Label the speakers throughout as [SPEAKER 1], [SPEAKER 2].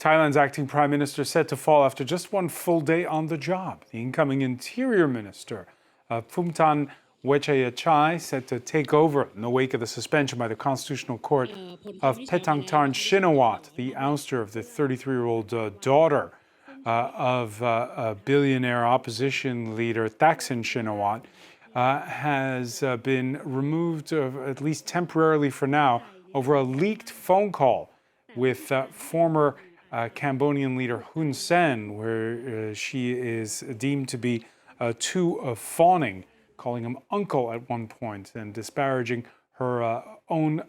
[SPEAKER 1] Thailand's acting prime minister set to fall after just one full day on the job. The incoming interior minister, Phumtham Wechayachai, set to take over in the wake of the suspension by the Constitutional Court of Paetongtarn Shinawatra, the ouster of the 33-year-old daughter of billionaire opposition leader Thaksin Shinawatra, has been removed, at least temporarily for now, over a leaked phone call with former Cambodian leader Hun Sen, where she is deemed to be too fawning, calling him uncle at one point and disparaging her own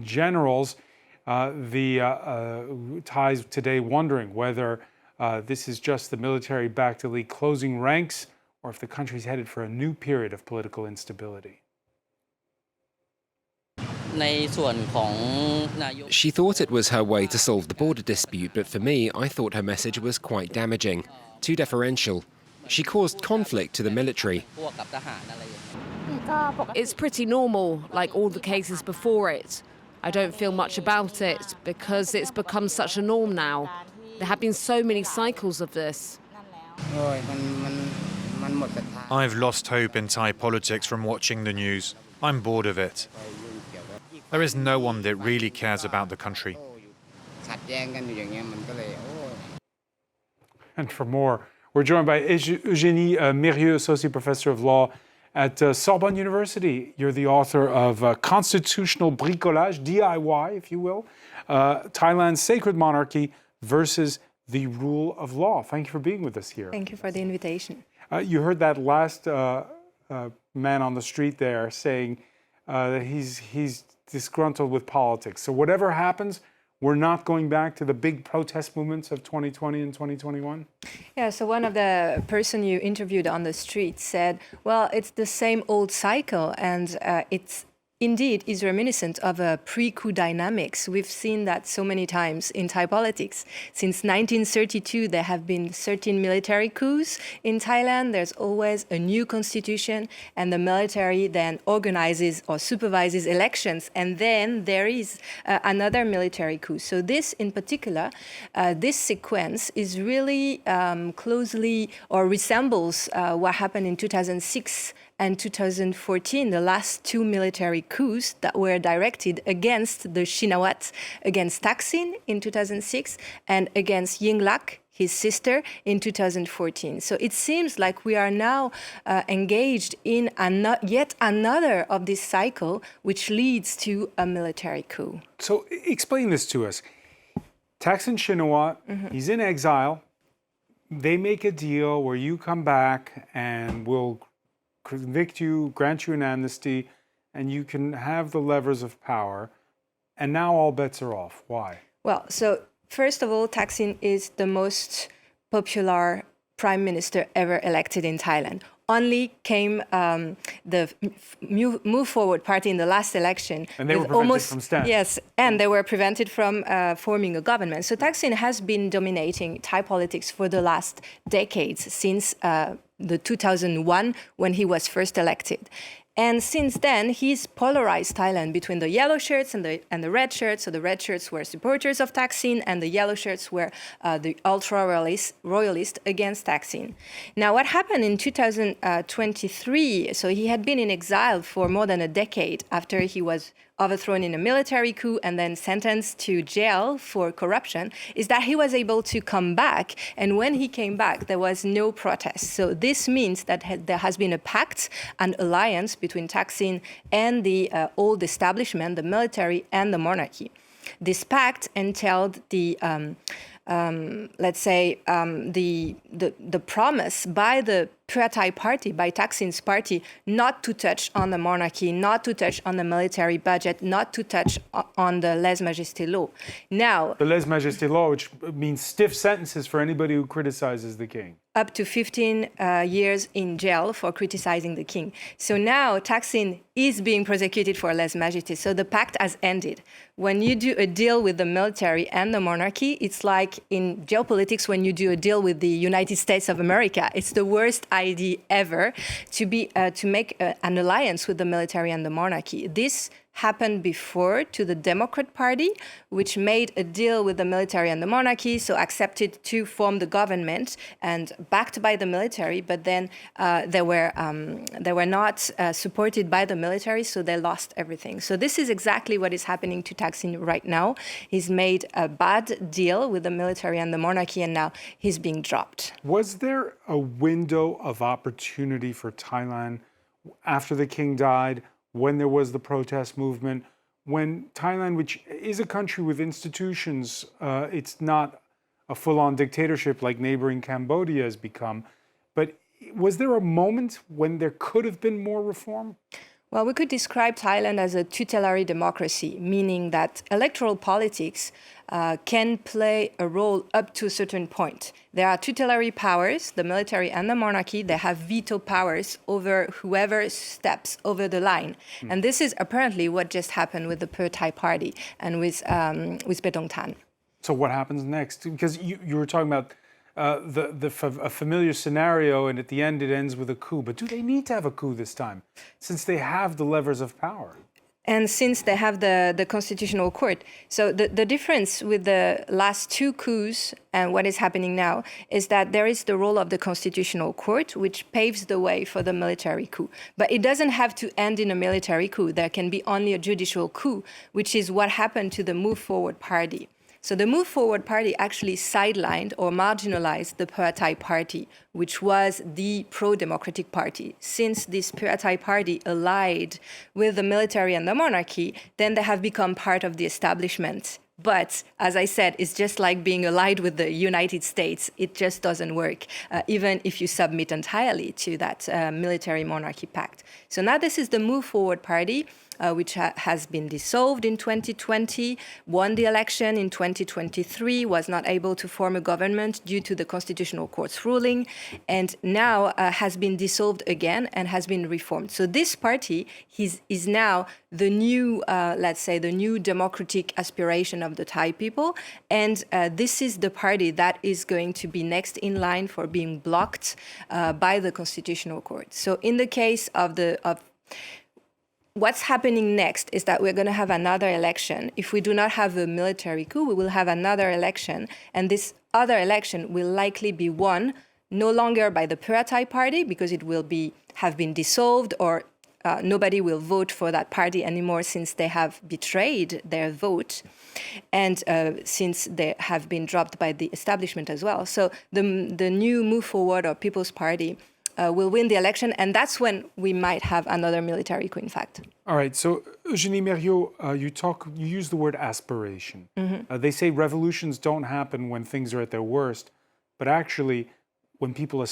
[SPEAKER 1] generals. The Thais today wondering whether this is just the military-backed elite closing ranks or if the country's headed for a new period of political instability.
[SPEAKER 2] She thought it was her way to solve the border dispute, but for me, I thought her message was quite damaging, too deferential. She caused conflict to the military.
[SPEAKER 3] It's pretty normal, like all the cases before it. I don't feel much about it because it's become such a norm now. There have been so many cycles of this.
[SPEAKER 4] I've lost hope in Thai politics from watching the news. I'm bored of it. There is no one that really cares about the country.
[SPEAKER 1] And for more, we're joined by Eugénie Mérieau, Associate Professor of Law at Sorbonne University. You're the author of Constitutional Bricolage, DIY, if you will, Thailand's Sacred Monarchy versus the Rule of Law. Thank you for being with us here.
[SPEAKER 5] Thank you for the invitation.
[SPEAKER 1] You heard that last man on the street there saying that he's disgruntled with politics. So whatever happens, we're not going back to the big protest movements of 2020 and 2021?
[SPEAKER 5] Yeah, so one of the person you interviewed on the street said, well, it's the same old cycle, and it's indeed is reminiscent of a pre-coup dynamics. We've seen that so many times in Thai politics. Since 1932, there have been 13 military coups in Thailand. There's always a new constitution, and the military then organizes or supervises elections, and then there is another military coup. So this, in particular, this sequence is really closely or resembles what happened in 2006 and 2014, the last two military coups that were directed against the Shinawatra, against Thaksin in 2006 and against Yingluck, his sister, in 2014. So it seems like we are now engaged in yet another of this cycle, which leads to a military coup.
[SPEAKER 1] So explain this to us. Thaksin Shinawatra, he's in exile. They make a deal where you come back and we'll convict you, grant you an amnesty, and you can have the levers of power. And now all bets are off. Why?
[SPEAKER 5] Well, so first of all, Thaksin is the most popular prime minister ever elected in Thailand. Only came the Move Forward party in the last election.
[SPEAKER 1] And they were prevented from standing.
[SPEAKER 5] Yes, and they were prevented from forming a government. So Thaksin has been dominating Thai politics for the last decades, since the 2001, when he was first elected. And since then, he's polarized Thailand between the yellow shirts and the red shirts. So the red shirts were supporters of Thaksin, and the yellow shirts were the ultra-royalist against Thaksin. Now, what happened in 2023, so he had been in exile for more than a decade after he was overthrown in a military coup and then sentenced to jail for corruption, is that he was able to come back. And when he came back, there was no protest. So this means that there has been a pact and alliance between Thaksin and the old establishment, the military and the monarchy. This pact entailed the the promise by the Pheu Thai party, by Thaksin's party, not to touch on the monarchy, not to touch on the military budget, not to touch on the lèse-majesté law. Now,
[SPEAKER 1] the lèse-majesté law, which means stiff sentences for anybody who criticizes the king.
[SPEAKER 5] Up to 15 years in jail for criticizing the king. So now Thaksin is being prosecuted for lèse-majesté. So the pact has ended. When you do a deal with the military and the monarchy, it's like in geopolitics when you do a deal with the United States of America. It's the worst idea ever to make an alliance with the military and the monarchy. This happened before to the Democrat Party, which made a deal with the military and the monarchy, so accepted to form the government and backed by the military, but then they were not supported by the military, so they lost everything. So this is exactly what is happening to Thaksin right now. He's made a bad deal with the military and the monarchy, and now he's being dropped.
[SPEAKER 1] Was there a window of opportunity for Thailand after the king died, when there was the protest movement, when Thailand, which is a country with institutions, it's not a full-on dictatorship like neighboring Cambodia has become, but was there a moment when there could have been more reform?
[SPEAKER 5] Well, we could describe Thailand as a tutelary democracy, meaning that electoral politics can play a role up to a certain point. There are tutelary powers, the military and the monarchy. They have veto powers over whoever steps over the line. And this is apparently what just happened with the Pheu Thai party and with Paetongtarn.
[SPEAKER 1] So what happens next? Because you were talking about a familiar scenario, and at the end it ends with a coup. But do they need to have a coup this time, since they have the levers of power?
[SPEAKER 5] And since they have the Constitutional Court. So the difference with the last two coups and what is happening now is that there is the role of the Constitutional Court, which paves the way for the military coup. But it doesn't have to end in a military coup. There can be only a judicial coup, which is what happened to the Move Forward Party. So the Move Forward Party actually sidelined or marginalized the Pheu Thai party, which was the pro-democratic party. Since this Pheu Thai party allied with the military and the monarchy, then they have become part of the establishment. But as I said, it's just like being allied with the United States. It just doesn't work, even if you submit entirely to that military monarchy pact. So now this is the Move Forward Party, which has been dissolved in 2020, won the election in 2023, was not able to form a government due to the Constitutional Court's ruling, and now has been dissolved again and has been reformed. So this party is now the new, let's say, the new democratic aspiration of the Thai people, and this is the party that is going to be next in line for being blocked by the Constitutional Court. So in the case of what's happening next is that we're going to have another election. If we do not have a military coup, we will have another election. And this other election will likely be won no longer by the Pheu Thai party, because it will have been dissolved, or nobody will vote for that party anymore since they have betrayed their vote, and since they have been dropped by the establishment as well. So the new Move Forward or People's Party will win the election, and that's when we might have another military coup, in fact.
[SPEAKER 1] All right, so Eugénie Mérieau, you use the word aspiration. They say revolutions don't happen when things are at their worst, but actually when people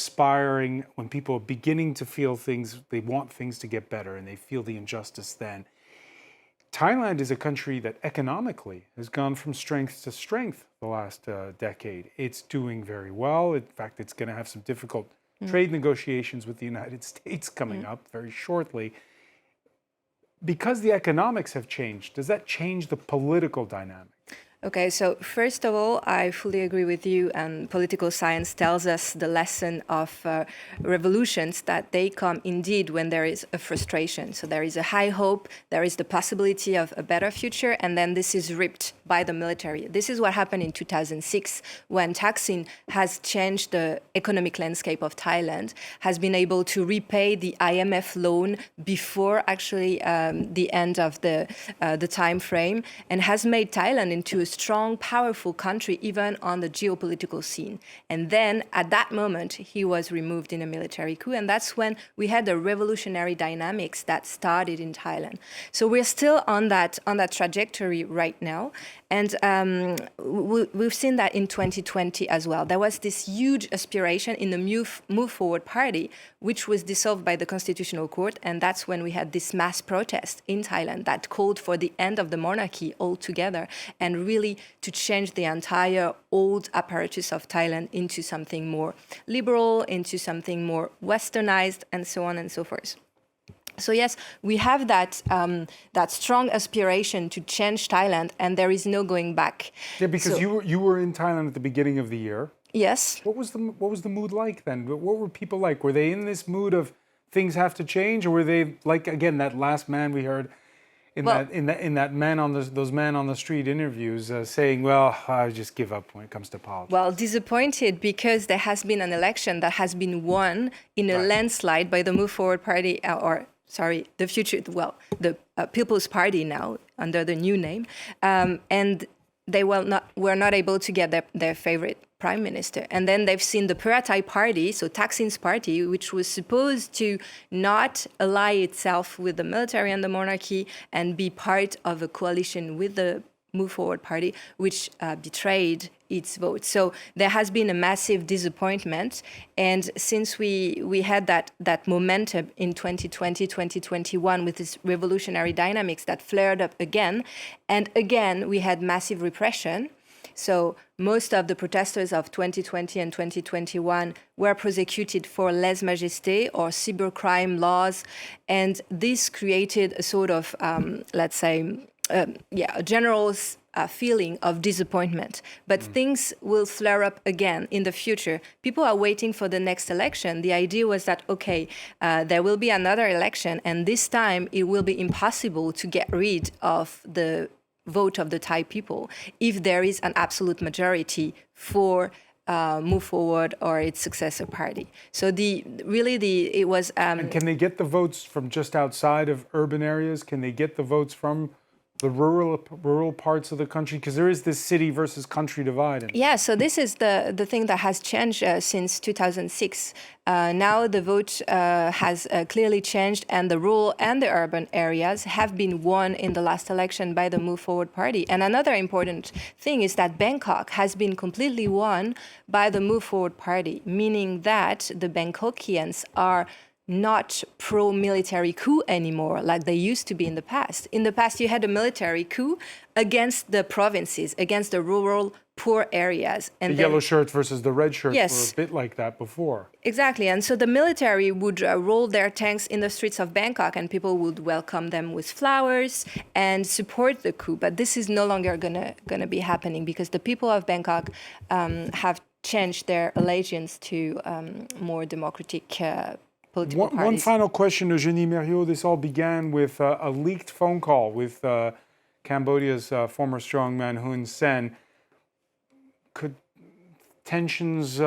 [SPEAKER 1] when people are beginning to feel things, they want things to get better and they feel the injustice then. Thailand is a country that economically has gone from strength to strength the last decade. It's doing very well. In fact, it's going to have some difficult trade negotiations with the United States coming up very shortly. Because the economics have changed, does that change the political dynamic?
[SPEAKER 5] Okay, so first of all, I fully agree with you, and political science tells us the lesson of revolutions, that they come indeed when there is a frustration. So there is a high hope, there is the possibility of a better future, and then this is ripped by the military. This is what happened in 2006 when Thaksin has changed the economic landscape of Thailand, has been able to repay the IMF loan before actually the end of the time frame, and has made Thailand into a strong, powerful country, even on the geopolitical scene. And then at that moment, he was removed in a military coup. And that's when we had the revolutionary dynamics that started in Thailand. So we're still on that trajectory right now. And we've seen that in 2020 as well. There was this huge aspiration in the Move Forward Party, which was dissolved by the Constitutional Court. And that's when we had this mass protest in Thailand that called for the end of the monarchy altogether, and really to change the entire old apparatus of Thailand into something more liberal, into something more westernized, and so on and so forth. So yes, we have that strong aspiration to change Thailand, and there is no going back.
[SPEAKER 1] Yeah, because you were in Thailand at the beginning of the year.
[SPEAKER 5] Yes.
[SPEAKER 1] What was the mood like then? What were people like? Were they in this mood of things have to change, or were they like, again, that last man we heard that man on those man on the street interviews saying, well, I just give up when it comes to politics.
[SPEAKER 5] Well, disappointed because there has been an election that has been won in a landslide by the Move Forward Party, the People's Party now under the new name, and they were not able to get their favorite prime minister. And then they've seen the Paratai Party, so Thaksin's party, which was supposed to not ally itself with the military and the monarchy and be part of a coalition with the Move Forward Party, which betrayed its vote. So there has been a massive disappointment. And since we had that momentum in 2020, 2021 with this revolutionary dynamics that flared up again, and again we had massive repression. So most of the protesters of 2020 and 2021 were prosecuted for lèse-majesté or cybercrime laws. And this created a sort of, a general feeling of disappointment. But things will flare up again in the future. People are waiting for the next election. The idea was that, there will be another election, and this time it will be impossible to get rid of the vote of the Thai people if there is an absolute majority for Move Forward or its successor party. So it was.
[SPEAKER 1] And can they get the votes from just outside of urban areas? Can they get the votes from the rural parts of the country? Because there is this city versus country divide.
[SPEAKER 5] Yeah, so this is the thing that has changed since 2006. Now the vote has clearly changed, and the rural and the urban areas have been won in the last election by the Move Forward Party. And another important thing is that Bangkok has been completely won by the Move Forward Party, meaning that the Bangkokians are not pro-military coup anymore like they used to be in the past. In the past, you had a military coup against the provinces, against the rural, poor areas. And
[SPEAKER 1] the yellow shirts versus the red shirts
[SPEAKER 5] Yes.
[SPEAKER 1] were a bit like that before.
[SPEAKER 5] Exactly. And so the military would roll their tanks in the streets of Bangkok, and people would welcome them with flowers and support the coup. But this is no longer gonna be happening because the people of Bangkok have changed their allegiance to more democratic political parties.
[SPEAKER 1] One final question, Eugénie Mérieau. This all began with a leaked phone call with Cambodia's former strongman Hun Sen. Could tensions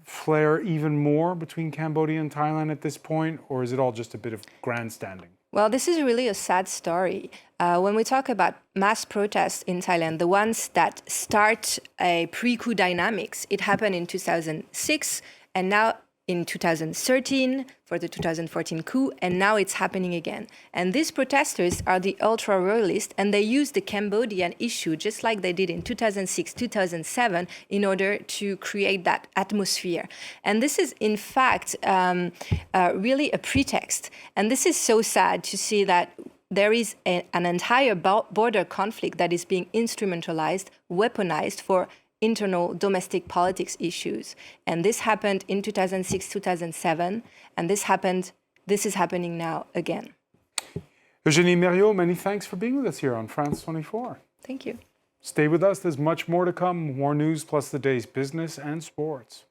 [SPEAKER 1] flare even more between Cambodia and Thailand at this point, or is it all just a bit of grandstanding?
[SPEAKER 5] Well, this is really a sad story. When we talk about mass protests in Thailand, the ones that start a pre-coup dynamics, it happened in 2006, and now in 2013 for the 2014 coup, and now it's happening again. And these protesters are the ultra-royalists, and they use the Cambodian issue, just like they did in 2006, 2007, in order to create that atmosphere. And this is, in fact, really a pretext. And this is so sad to see that there is an entire border conflict that is being instrumentalized, weaponized for internal domestic politics issues. And this happened in 2006, 2007, and this is happening now again.
[SPEAKER 1] Eugénie Mérieau, many thanks for being with us here on France 24.
[SPEAKER 5] Thank you.
[SPEAKER 1] Stay with us, there's much more to come, more news plus the day's business and sports.